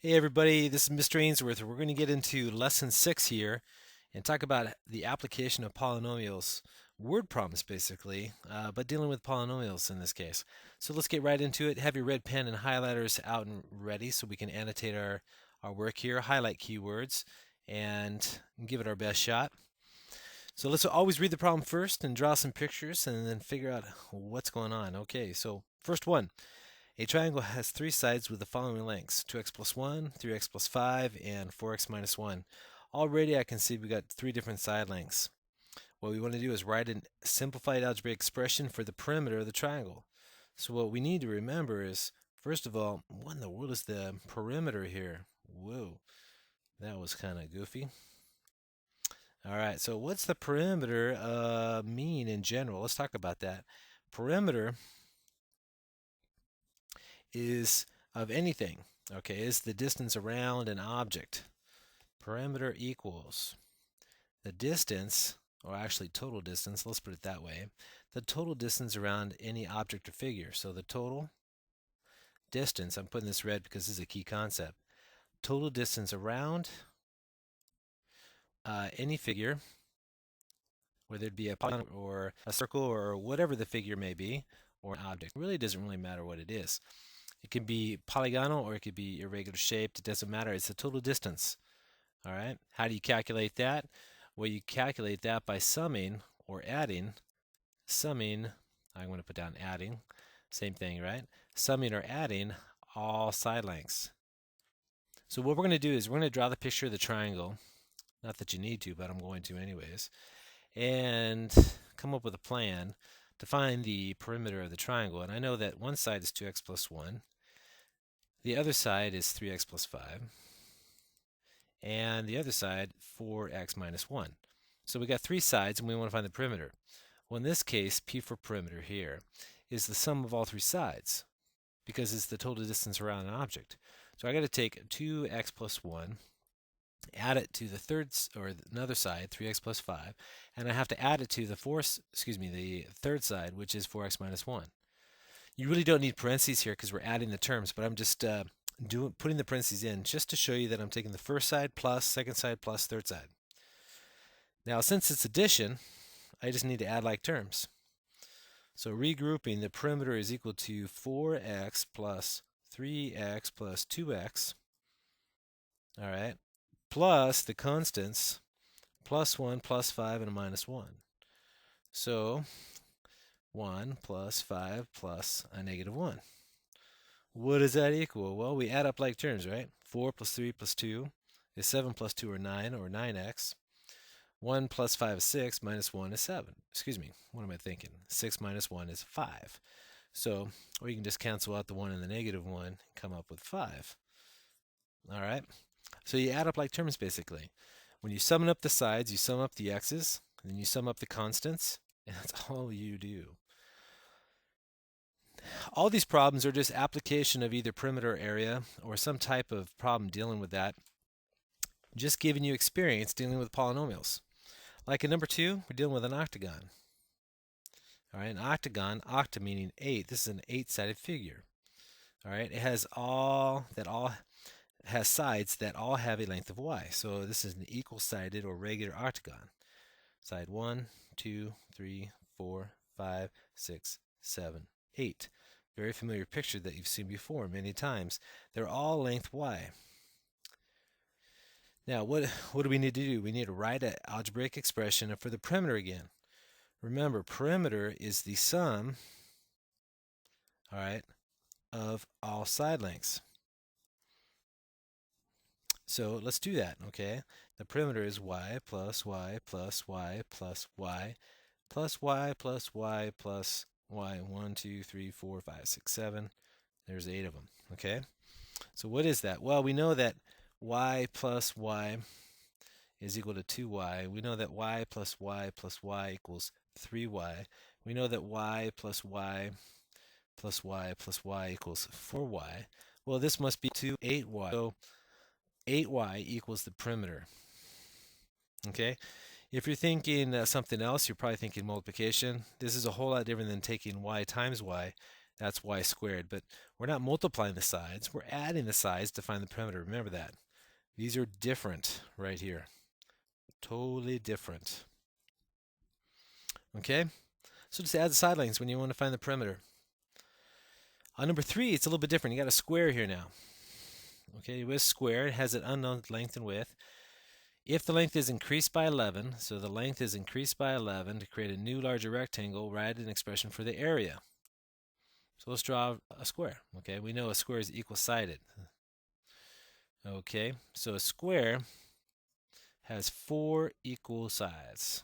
Hey everybody, this is Mr. Ainsworth. We're going to get into lesson 6 here and talk about the application of polynomials, word problems basically, but dealing with polynomials in this case. So let's get right into it. Have your red pen and highlighters out and ready so we can annotate our work here, highlight keywords, and give it our best shot. So let's always read the problem first and draw some pictures and then figure out what's going on. Okay, so first one. A triangle has three sides with the following lengths: 2x plus 1, 3x plus 5, and 4x minus 1. Already I can see we got three different side lengths. What we want to do is write a simplified algebraic expression for the perimeter of the triangle. So what we need to remember is, first of all, what in the world is the perimeter here? Whoa, that was kind of goofy. All right, so what's the perimeter mean in general? Let's talk about that. Perimeter is of anything, okay, is the distance around an object. Perimeter equals the distance, or actually total distance, let's put it that way, the total distance around any object or figure. So the total distance, I'm putting this red because this is a key concept, total distance around any figure, whether it be a polygon or a circle or whatever the figure may be, or an object. It really doesn't really matter what it is. It can be polygonal or it could be irregular shaped. It doesn't matter. It's the total distance. All right. How do you calculate that? Well, you calculate that by summing or adding. Summing, I'm going to put down adding. Same thing, right? Summing or adding all side lengths. So what we're going to do is we're going to draw the picture of the triangle. Not that you need to, but I'm going to anyways. And come up with a plan to find the perimeter of the triangle. And I know that one side is 2x plus 1. The other side is 3x plus 5. And the other side, 4x minus 1. So we got three sides and we want to find the perimeter. Well, in this case, P for perimeter here is the sum of all three sides because it's the total distance around an object. So I got to take 2x plus 1, add it to the another side, 3x plus 5, and I have to add it to the third side, which is 4x minus 1. You really don't need parentheses here because we're adding the terms, but I'm just putting the parentheses in just to show you that I'm taking the first side plus, second side plus, third side. Now, since it's addition, I just need to add like terms. So regrouping, the perimeter is equal to 4x plus 3x plus 2x, all right, plus the constants, plus 1, plus 5, and a minus 1. So 1 plus 5 plus a negative 1. What does that equal? Well, we add up like terms, right? 4 plus 3 plus 2 is 7 plus 2 or 9, or 9x. 1 plus 5 is 6, minus 1 is 7. Excuse me, what am I thinking? 6 minus 1 is 5. So we can just cancel out the 1 and the negative 1 and come up with 5. All right, so you add up like terms basically. When you sum up the sides, you sum up the x's, and then you sum up the constants, and that's all you do. All these problems are just application of either perimeter area or some type of problem dealing with that, just giving you experience dealing with polynomials. Like in number 2, we're dealing with an octagon. All right, an octagon, octa meaning 8. This is an 8-sided figure. All right, it has sides that all have a length of y. So this is an equal-sided or regular octagon. Side 1, 2, 3, 4, 5, 6, 7, 8. Very familiar picture that you've seen before many times. They're all length y. Now, what do we need to do? We need to write an algebraic expression for the perimeter again. Remember, perimeter is the sum, all right, of all side lengths. So let's do that, okay? The perimeter is y plus y plus y plus y plus y plus y plus y. 1, 2, 3, 4, 5, 6, 7. There's 8 of them, okay? So what is that? Well, we know that y plus y is equal to 2y. We know that y plus y plus y equals 3y. We know that y plus y plus y plus y equals 4y. Well, this must be 8y. So 8y equals the perimeter. Okay? If you're thinking something else, you're probably thinking multiplication. This is a whole lot different than taking y times y. That's y squared. But we're not multiplying the sides. We're adding the sides to find the perimeter. Remember that. These are different right here. Totally different. Okay? So just add the side lengths when you want to find the perimeter. On number 3, it's a little bit different. You got a square here now. Okay, with square, it has an unknown length and width. If the length is increased by 11, so the length is increased by 11 to create a new larger rectangle, write an expression for the area. So let's draw a square. Okay, we know a square is equal-sided. Okay, so a square has 4 equal sides.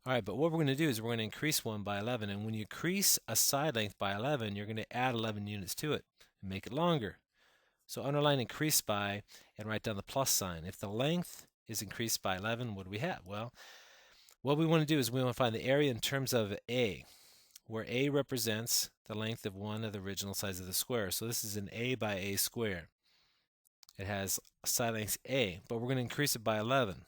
All right, but what we're going to do is we're going to increase one by 11, and when you increase a side length by 11, you're going to add 11 units to it and make it longer. So underline increase by and write down the plus sign. If the length is increased by 11, what do we have? Well, what we want to do is we want to find the area in terms of A, where A represents the length of one of the original sides of the square. So this is an A by A square. It has side length A, but we're going to increase it by 11.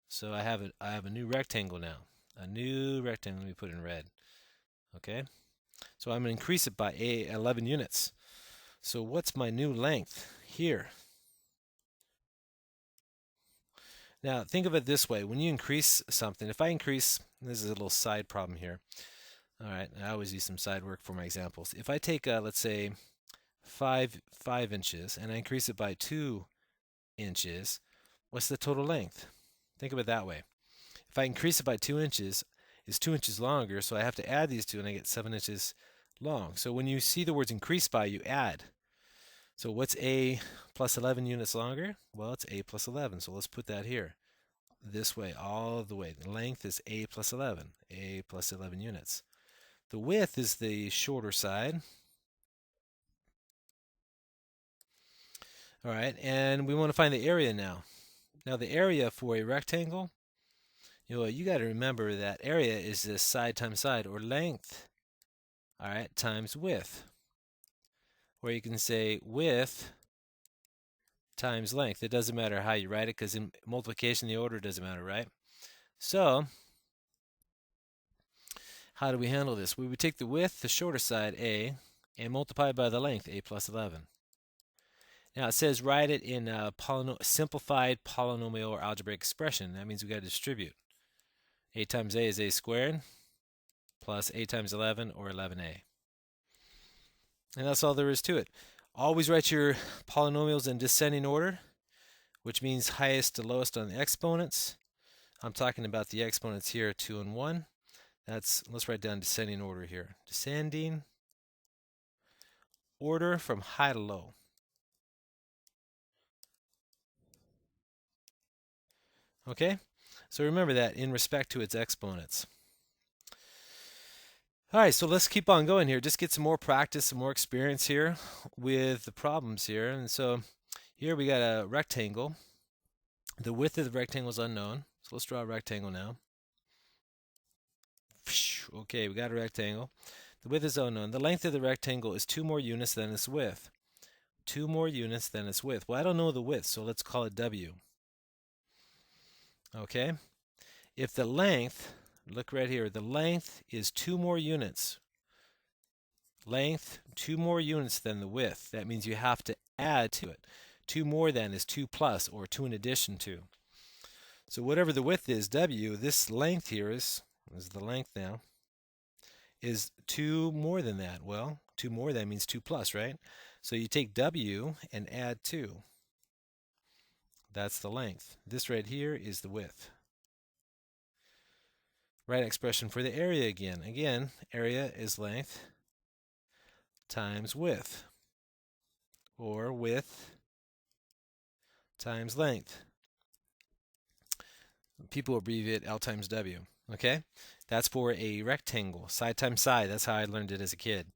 So I have a new rectangle now. A new rectangle. Let me put it in red. Okay? So I'm going to increase it by 11 units. So what's my new length here? Now think of it this way. When you increase something, if I increase, this is a little side problem here. All right, I always use some side work for my examples. If I take, let's say, 5 inches and I increase it by 2 inches, what's the total length? Think of it that way. If I increase it by 2 inches, it's 2 inches longer, so I have to add these two and I get 7 inches long. So when you see the words increase by, you add. So what's A plus 11 units longer? Well, it's A plus 11, so let's put that here. This way, all the way. The length is A plus 11, A plus 11 units. The width is the shorter side. All right, and we want to find the area now. Now the area for a rectangle, you got to remember that area is this side times side, or length, all right, times width. Or you can say width times length. It doesn't matter how you write it, because in multiplication the order doesn't matter, right? So how do we handle this? We would take the width, the shorter side, A, and multiply by the length, A plus 11. Now it says write it in a simplified polynomial or algebraic expression. That means we got to distribute. A times A is A squared plus A times 11, or 11A. And that's all there is to it. Always write your polynomials in descending order, which means highest to lowest on the exponents. I'm talking about the exponents here, 2 and 1. Let's write down descending order here. Descending order from high to low. Okay? So remember that in respect to its exponents. All right, so let's keep on going here. Just get some more practice, some more experience here with the problems here. And so here we got a rectangle. The width of the rectangle is unknown. So let's draw a rectangle now. Okay, we got a rectangle. The width is unknown. The length of the rectangle is 2 more units than its width. 2 more units than its width. Well, I don't know the width, so let's call it W. Okay? If the length, look right here, the length is 2 more units. Length, 2 more units than the width. That means you have to add to it. 2 more than is 2 plus, or 2 in addition to. So whatever the width is, W, this length here is the length now, is 2 more than that. Well, 2 more than means 2 plus, right? So you take W and add 2. That's the length. This right here is the width. Write expression for the area again. Again, area is length times width, or width times length. People abbreviate L times W. Okay? That's for a rectangle, side times side. That's how I learned it as a kid.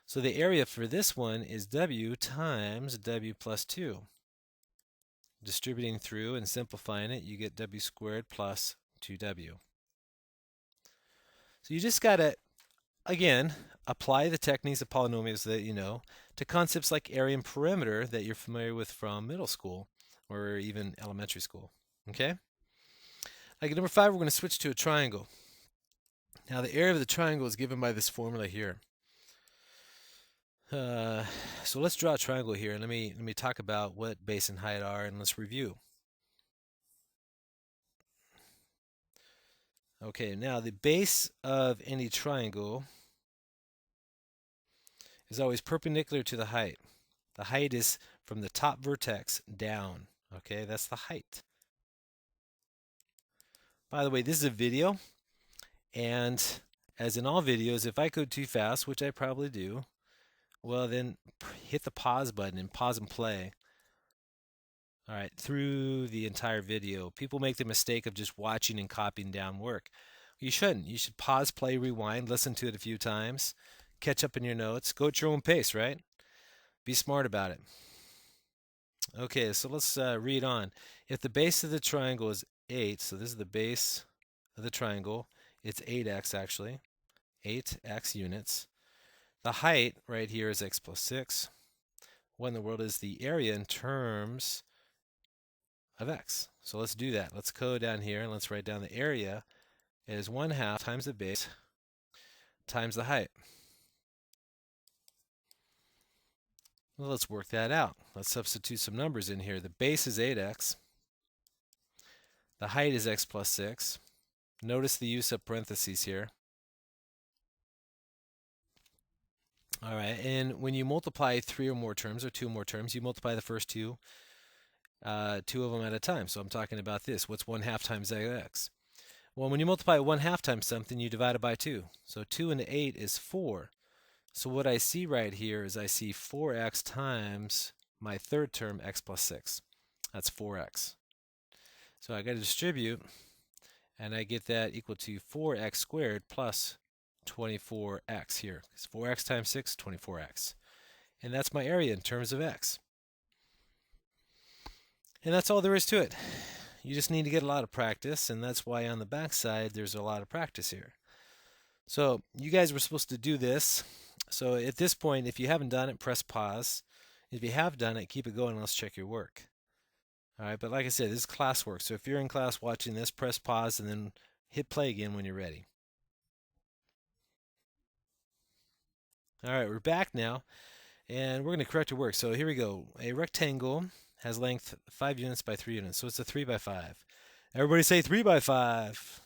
So the area for this one is W times W plus 2. Distributing through and simplifying it, you get W squared plus 2W. So you just got to, again, apply the techniques of polynomials that you know to concepts like area and perimeter that you're familiar with from middle school or even elementary school. Okay? Like number 5, we're going to switch to a triangle. Now the area of the triangle is given by this formula here. So let's draw a triangle here. Let me talk about what base and height are, and let's review. Okay, now the base of any triangle is always perpendicular to the height. The height is from the top vertex down. Okay, that's the height. By the way, this is a video, and as in all videos, if I go too fast, which I probably do, well then hit the pause button and pause and play. All right, through the entire video. People make the mistake of just watching and copying down work. You shouldn't. You should pause, play, rewind, listen to it a few times, catch up in your notes, go at your own pace, right? Be smart about it. Okay, so let's read on. If the base of the triangle is 8, so this is the base of the triangle, it's 8x actually, 8x units. The height right here is x plus 6. What in the world is the area in terms of x? So let's do that. Let's go down here and let's write down the area is 1/2 times the base times the height. Well, let's work that out. Let's substitute some numbers in here. The base is 8x. The height is x plus 6. Notice the use of parentheses here. All right, and when you multiply 3 or more terms or 2 more terms, you multiply the first two of them at a time. So I'm talking about this. What's 1/2 times x? Well, when you multiply 1/2 times something, you divide it by 2. So 2 into 8 is 4. So what I see right here is I see 4x times my third term, x plus 6. That's 4x. So I got to distribute, and I get that equal to 4x squared plus 24x here. It's 4x times 6, 24x. And that's my area in terms of x. And that's all there is to it. You just need to get a lot of practice, and that's why on the back side there's a lot of practice here. So you guys were supposed to do this. So at this point, if you haven't done it, press pause. If you have done it, keep it going and let's check your work. All right, but like I said, this is classwork. So if you're in class watching this, press pause and then hit play again when you're ready. All right, we're back now, and we're going to correct your work. So here we go. A rectangle has length 5 units by 3 units, so it's a 3 by 5. Everybody say 3 by 5.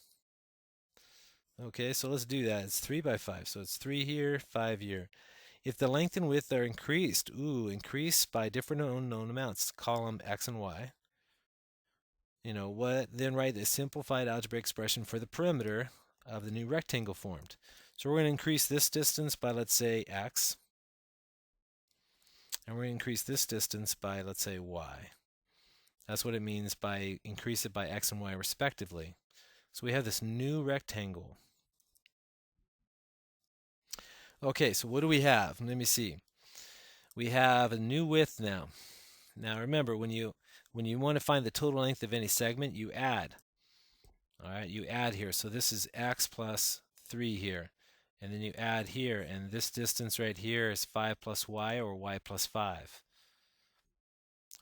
Okay, so let's do that. It's 3 by 5, so it's 3 here, 5 here. If the length and width are increased, increased by different unknown amounts, column x and y. Then write a simplified algebraic expression for the perimeter of the new rectangle formed. So we're going to increase this distance by, let's say, x. And we're going to increase this distance by, let's say, y. That's what it means by increase it by x and y respectively. So we have this new rectangle. Okay, so what do we have? Let me see. We have a new width now. Now remember, when you want to find the total length of any segment, you add. All right, you add here. So this is x plus 3 here. And then you add here, and this distance right here is 5 plus y, or y plus 5.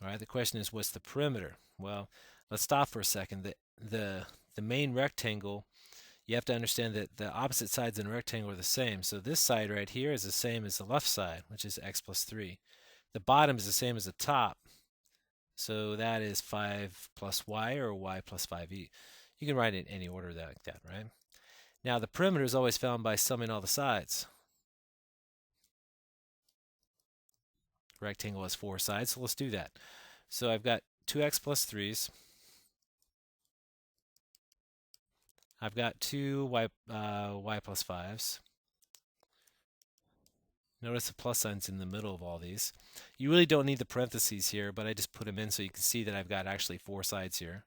All right, the question is, what's the perimeter? Well, let's stop for a second. The main rectangle, you have to understand that the opposite sides in a rectangle are the same. So this side right here is the same as the left side, which is x plus 3. The bottom is the same as the top. So that is 5 plus y, or y plus 5e. You can write it in any order like that, right? Now, the perimeter is always found by summing all the sides. Rectangle has 4 sides, so let's do that. So I've got 2x plus 3's. I've got 2 y plus 5's. Notice the plus signs in the middle of all these. You really don't need the parentheses here, but I just put them in so you can see that I've got actually 4 sides here.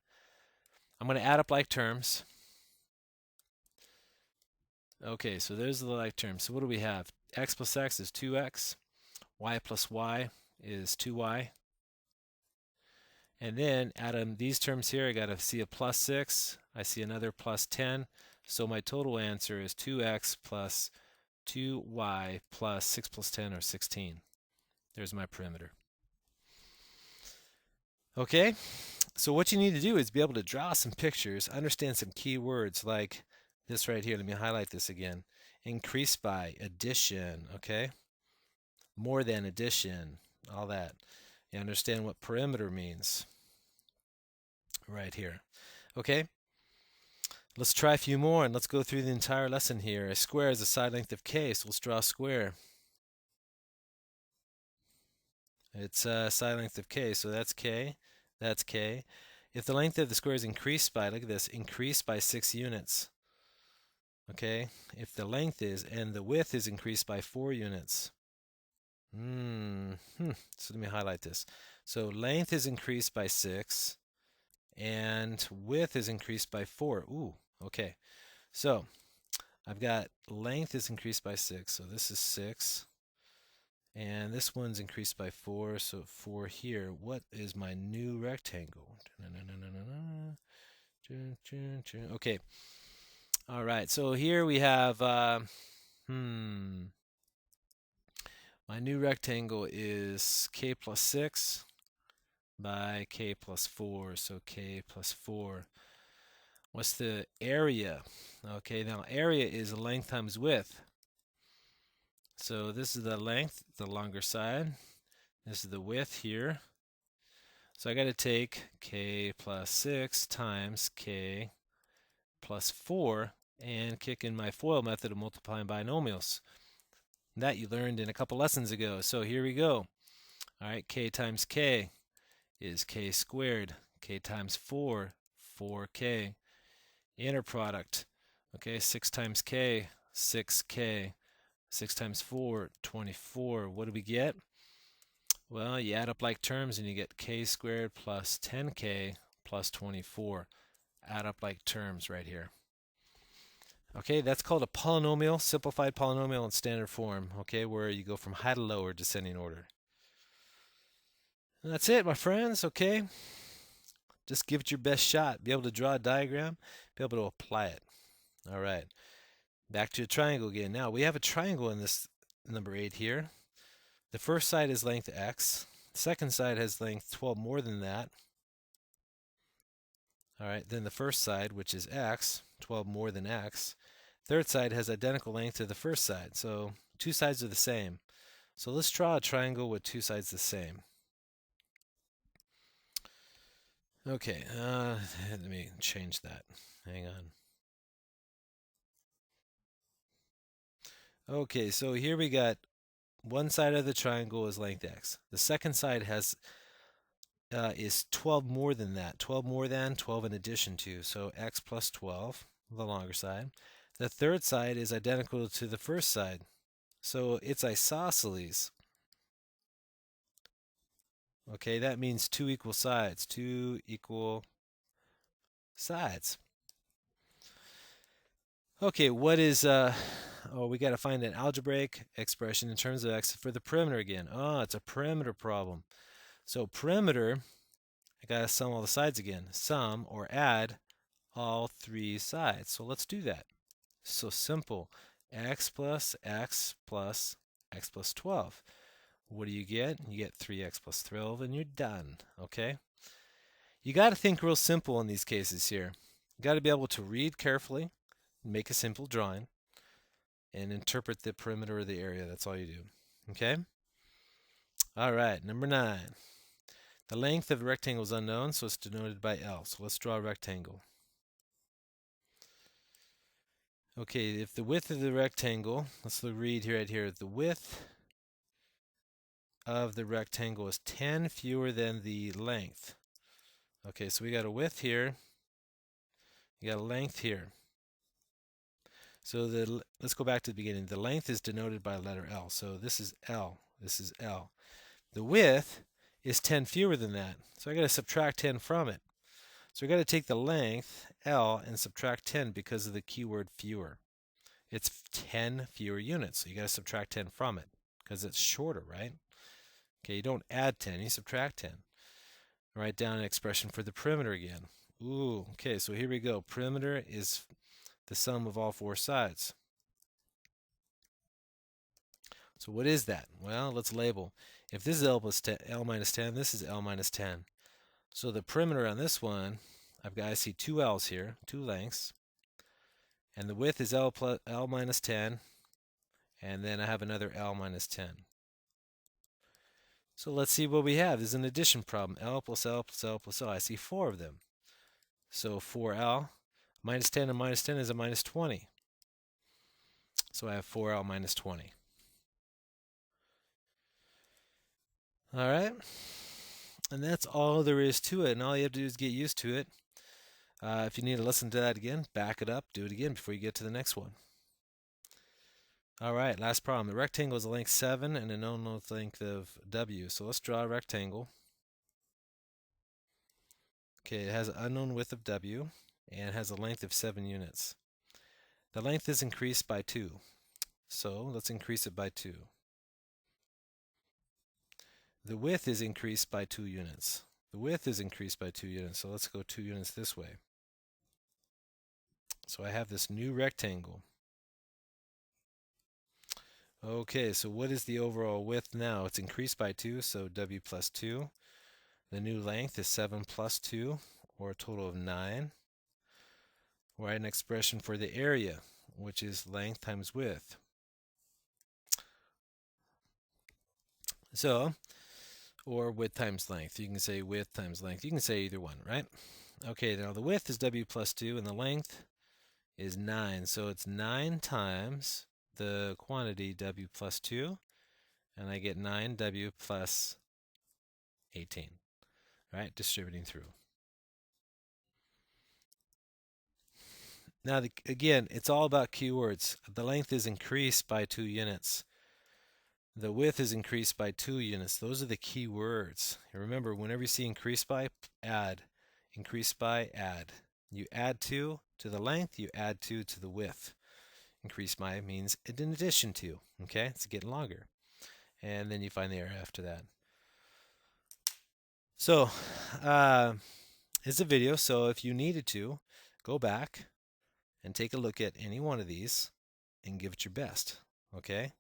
I'm going to add up like terms. Okay, so there's the like terms. So what do we have? X plus x is 2x. Y plus y is 2y. And then add these terms here. I got to see a plus 6. I see another plus 10. So my total answer is 2x plus 2y plus 6 plus 10, or 16. There's my perimeter. Okay, so what you need to do is be able to draw some pictures, understand some key words like this right here, let me highlight this again. Increase by, addition, okay? More than addition, all that. You understand what perimeter means right here. Okay? Let's try a few more and let's go through the entire lesson here. A square is a side length of k, so let's draw a square. It's a side length of k, so that's k, that's k. If the length of the square is increased by, look at this, increased by 6 units. Okay, if the length is, and the width is increased by 4 units. So let me highlight this. So length is increased by 6, and width is increased by 4. Ooh, okay. So I've got length is increased by 6, so this is 6. And this one's increased by 4, so 4 here. What is my new rectangle? Okay. All right, so here we have, my new rectangle is k plus 6 by k plus 4, so k plus 4. What's the area? Okay, now area is length times width. So this is the length, the longer side. This is the width here. So I got to take k plus 6 times k plus 4 and kick in my FOIL method of multiplying binomials. That you learned in a couple lessons ago. So here we go. All right, k times k is k squared. K times 4, 4k. Inner product. Okay, 6 times k, 6k. 6 times 4, 24. What do we get? Well, you add up like terms and you get k squared plus 10k plus 24. Add up like terms right here. Okay, that's called a polynomial, simplified polynomial in standard form, okay, where you go from high to low or descending order. And that's it, my friends, okay? Just give it your best shot. Be able to draw a diagram, be able to apply it. All right, back to a triangle again. Now, we have a triangle in this number 8 here. The first side is length x. The second side has length 12 more than that. All right, then the first side, which is x, 12 more than x. Third side has identical length to the first side, so two sides are the same. So let's draw a triangle with two sides the same. Okay, let me change that. Hang on. Okay, so here we got one side of the triangle is length x. The second side has is 12 more than that. 12 more than, 12 in addition to. So x plus 12, the longer side. The third side is identical to the first side. So it's isosceles. Okay, that means two equal sides. Two equal sides. Okay, what is, we got to find an algebraic expression in terms of x for the perimeter again. Oh, it's a perimeter problem. So perimeter, I got to sum all the sides again. Sum or add all three sides. So let's do that. So simple. X plus x plus x plus 12. What do you get? You get 3x plus 12 and you're done. Okay? You got to think real simple in these cases here. You got to be able to read carefully, make a simple drawing, and interpret the perimeter of the area. That's all you do. Okay? All right, number 9. The length of a rectangle is unknown, so it's denoted by L. So let's draw a rectangle. Okay, if the width of the rectangle, let's read right here, the width of the rectangle is 10 fewer than the length. Okay, so we got a width here, you got a length here. So let's go back to the beginning. The length is denoted by a letter L. So this is L, this is L. The width is 10 fewer than that. So I got to subtract 10 from it. So we got to take the length, L, and subtract 10 because of the keyword fewer. It's 10 fewer units, so you got to subtract 10 from it because it's shorter, right? Okay, you don't add 10, you subtract 10. Write down an expression for the perimeter again. Ooh, okay, so here we go. Perimeter is the sum of all four sides. So what is that? Well, let's label. If this is L minus 10, this is L minus 10. So the perimeter on this one, I see two L's here, two lengths. And the width is L minus 10, and then I have another L minus 10. So let's see what we have. This is an addition problem. L plus L plus L plus L. I see 4 of them. So 4L minus 10 and minus 10 is a minus 20. So I have 4L minus 20. All right. And that's all there is to it. And all you have to do is get used to it. If you need to listen to that again, back it up, do it again before you get to the next one. All right, last problem. The rectangle is a length 7 and a known length of W. So let's draw a rectangle. Okay, it has an unknown width of W and has a length of 7 units. The length is increased by 2. So let's increase it by 2. The width is increased by 2 units. The width is increased by 2 units. So let's go 2 units this way. So I have this new rectangle. Okay, so what is the overall width now? It's increased by 2, so W plus 2. The new length is 7 plus 2, or a total of 9. Write an expression for the area, which is length times width. So, or width times length. You can say width times length. You can say either one, right? Okay, now the width is W plus 2, and the length is 9. So it's 9 times the quantity W plus 2, and I get 9W plus 18, right? Distributing through. Now, again, it's all about keywords. The length is increased by 2 units. The width is increased by 2 units. Those are the key words. Remember, whenever you see increase by, add. Increase by, add. You add 2 to the length, you add 2 to the width. Increase by means in addition to, okay? It's getting longer. And then you find the area after that. So, it's a video, so if you needed to, go back and take a look at any one of these and give it your best, okay?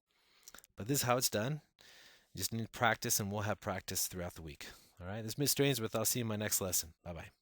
But this is how it's done. You just need practice, and we'll have practice throughout the week. All right, this is Mr. Ainsworth. I'll see you in my next lesson. Bye-bye.